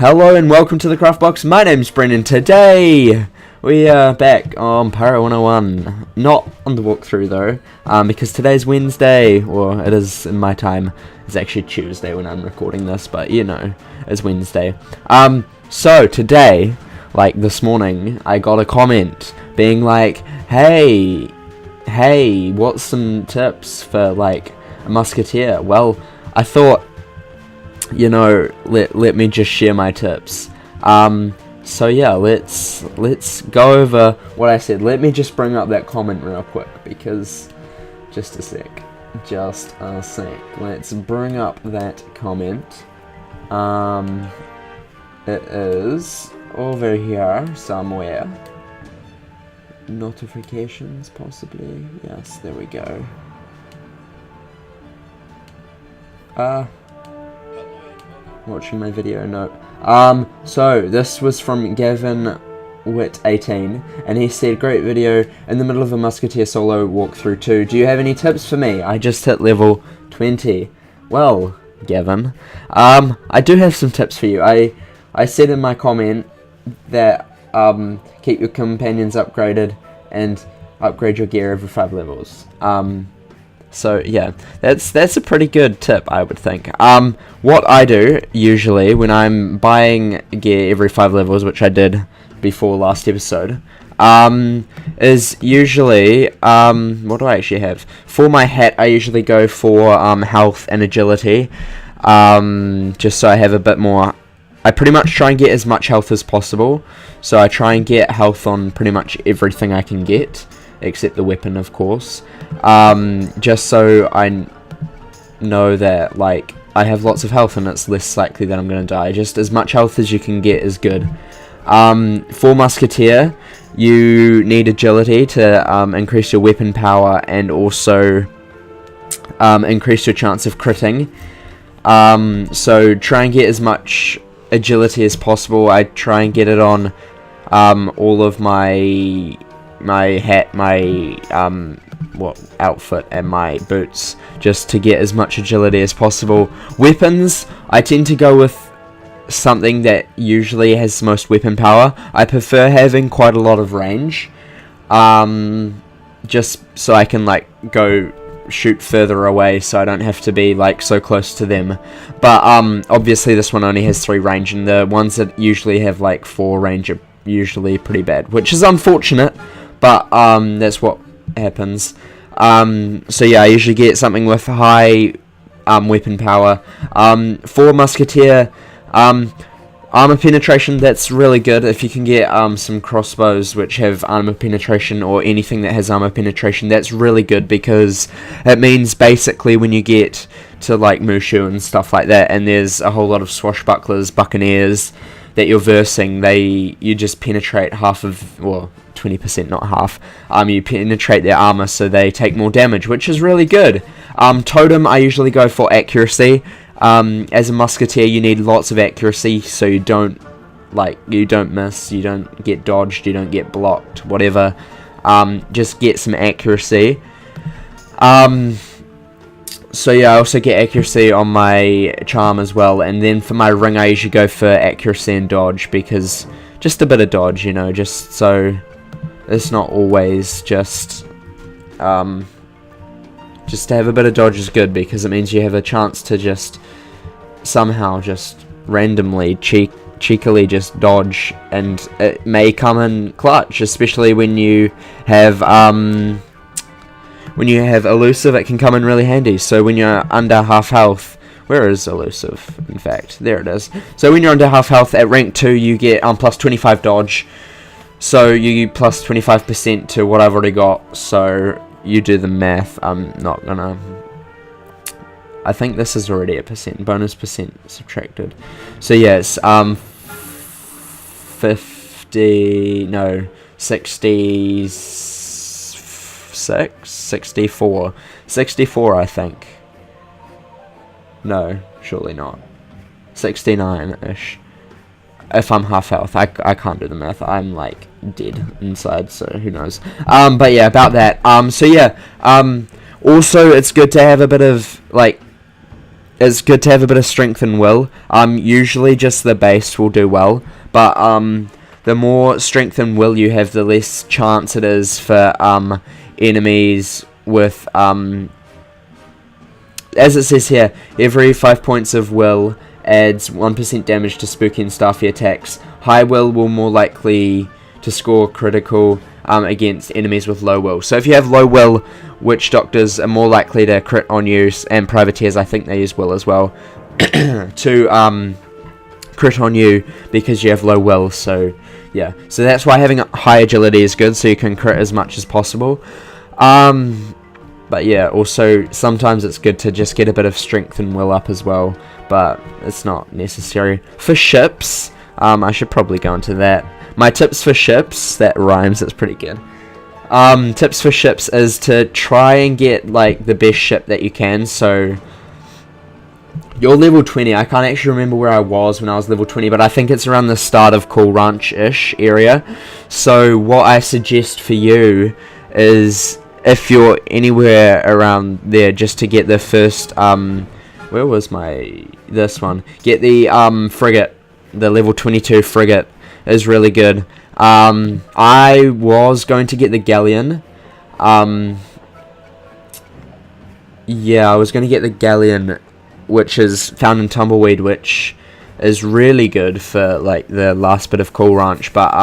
Hello and welcome to the Craft Box. My name's Brendan. Today we are back on Pirate101. Not on the walkthrough though, because today's Wednesday, or it is in my time. It's actually Tuesday when I'm recording this, but you know, it's Wednesday. So today, like this morning, I got a comment being like, hey, what's some tips for like a musketeer? Well, I thought, you know, let me just share my tips. So yeah, let's go over what I said. Let me just bring up that comment real quick, because just a sec. Let's bring up that comment. It is over here somewhere. Notifications, possibly. Yes, there we go. Watching my video, no. So this was from Gavin Witt 18, and he said, great video, in the middle of a Musketeer solo walkthrough too. Do you have any tips for me? I just hit level 20. Well, Gavin, I do have some tips for you. I said in my comment that keep your companions upgraded and upgrade your gear every 5 levels. So yeah, that's a pretty good tip, I would think. What I do usually when I'm buying gear every 5 levels, which I did before last episode, is usually what do I actually have? For my hat, I usually go for health and agility, just so I have a bit more. I pretty much try and get as much health as possible, so I try and get health on pretty much everything I can get, except the weapon, of course, just so I know that, like, I have lots of health and it's less likely that I'm going to die. Just as much health as you can get is good. For Musketeer, you need agility to increase your weapon power and also increase your chance of critting. So try and get as much agility as possible. I try and get it on all of my hat, my outfit, and my boots, just to get as much agility as possible. Weapons, I tend to go with something that usually has the most weapon power. I prefer having quite a lot of range, just so I can like go shoot further away, so I don't have to be like so close to them. But obviously this one only has 3 range, and the ones that usually have like 4 range are usually pretty bad, which is unfortunate, but that's what happens. So yeah, I usually get something with high weapon power. For Musketeer, armor penetration, that's really good. If you can get some crossbows which have armor penetration, or anything that has armor penetration, that's really good, because it means basically when you get to like Mushu and stuff like that, and there's a whole lot of swashbucklers, buccaneers that you're versing, you just penetrate half of, well, 20%, not half. You penetrate their armor, so they take more damage, which is really good. Totem, I usually go for accuracy. As a musketeer, you need lots of accuracy, so you don't miss, you don't get dodged, you don't get blocked, whatever. Just get some accuracy. So yeah, I also get accuracy on my charm as well, and then for my ring I usually go for accuracy and dodge, because just a bit of dodge, you know, just so it's not always just to have a bit of dodge is good, because it means you have a chance to just somehow just randomly cheekily just dodge, and it may come in clutch, especially when you have elusive. It can come in really handy. So when you're under half health, where is elusive? In fact, there it is. So when you're under half health at rank 2, you get plus 25 dodge. So you plus 25% to what I've already got. So you do the math. I'm not gonna. I think this is already a percent, bonus percent subtracted. So yeah, it's 50. No, 64, I think. No, surely not. 69-ish. If I'm half health, I can't do the math. I'm like dead inside, so who knows. But yeah, about that. So yeah. Also, it's good to have a bit of like it's good to have a bit of strength and will. Usually just the base will do well, but the more strength and will you have, the less chance it is for enemies with as it says here, every 5 points of will adds 1% damage to spooky and staffy attacks. High will more likely to score critical against enemies with low will. So if you have low will, witch doctors are more likely to crit on you, and privateers, I think they use will as well, to crit on you because you have low will. So yeah, so that's why having high agility is good, so you can crit as much as possible. But yeah, also sometimes it's good to just get a bit of strength and will up as well, but it's not necessary. For ships, I should probably go into that. My tips for ships, that rhymes, it's pretty good. Tips for ships is to try and get like the best ship that you can. So you're level 20. I can't actually remember where I was when I was level 20, but I think it's around the start of Cool Ranch-ish area. So what I suggest for you is, if you're anywhere around there, just to get the first, where was this one? Get the frigate, the level 22 frigate is really good. I was going to get the galleon. Yeah, I was going to get the galleon, which is found in Tumbleweed, which is really good for like the last bit of Cool Ranch, but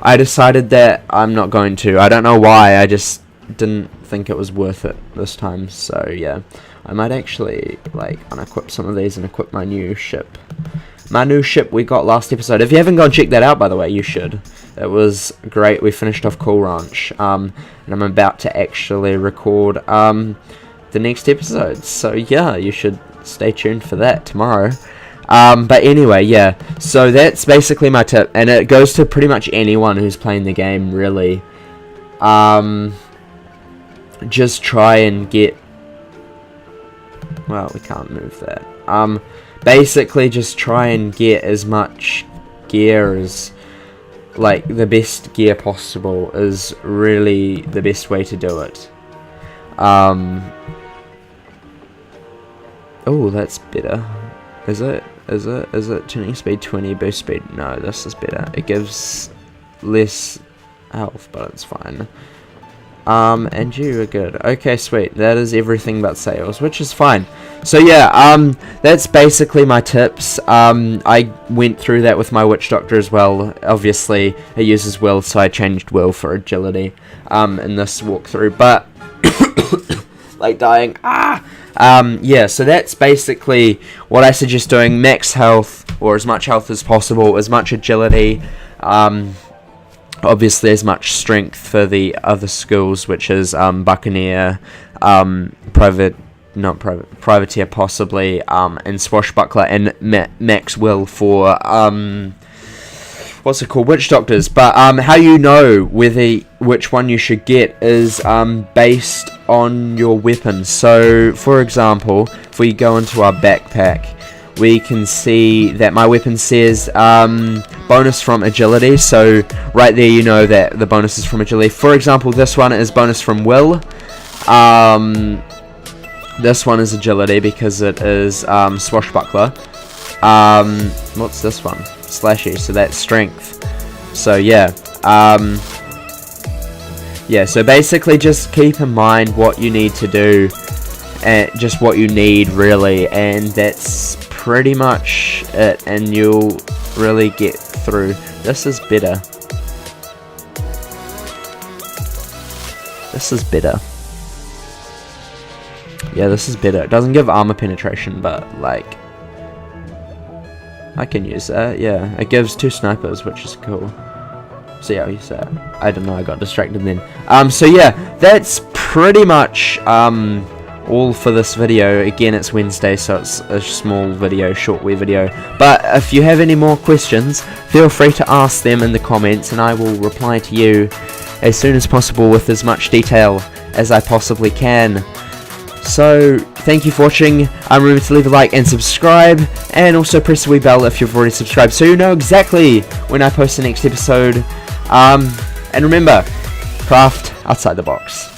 I decided that I'm not going to. I don't know why, I just didn't think it was worth it this time. So yeah, I might actually like unequip some of these and equip my new ship. My new ship we got last episode. If you haven't gone check that out, by the way, you should. It was great. We finished off Cool Ranch, and I'm about to actually record the next episode. So yeah, you should stay tuned for that tomorrow. But anyway, yeah, so that's basically my tip, and it goes to pretty much anyone who's playing the game, really. Just try and get, well, we can't move that. Basically just try and get as much gear as, like, the best gear possible is really the best way to do it. Oh, that's better. Is it tuning speed 20, boost speed? No, this is better. It gives less health, but it's fine. And you are good. Okay, sweet. That is everything but sales, which is fine. So yeah, that's basically my tips. I went through that with my witch doctor as well. Obviously, it uses will, so I changed will for agility in this walkthrough. But like dying. Yeah, so that's basically what I suggest doing. Max health, or as much health as possible, as much agility, obviously as much strength for the other skills, which is Buccaneer, Privateer possibly, and Swashbuckler, and max will for what's it called, witch doctors. But how you know which one you should get is based on your weapon. So for example, if we go into our backpack, we can see that my weapon says bonus from agility, so right there you know that the bonus is from agility. For example, this one is bonus from will. This one is agility because it is Swashbuckler. What's this one? Slashy, so that's strength. So yeah, yeah, so basically just keep in mind what you need to do, and just what you need really, and that's pretty much it, and you'll really get through. This is better. This is better. Yeah, this is better. It doesn't give armor penetration, but like I can use that. Yeah, it gives 2 snipers, which is cool. So yeah, I'll use that. I don't know, I got distracted then. So yeah, that's pretty much all for this video. Again, it's Wednesday, so it's a small video, shortware video. But if you have any more questions, feel free to ask them in the comments, and I will reply to you as soon as possible with as much detail as I possibly can. So thank you for watching. Remember to leave a like and subscribe, and also press the wee bell if you've already subscribed, so you know exactly when I post the next episode. And remember, craft outside the box.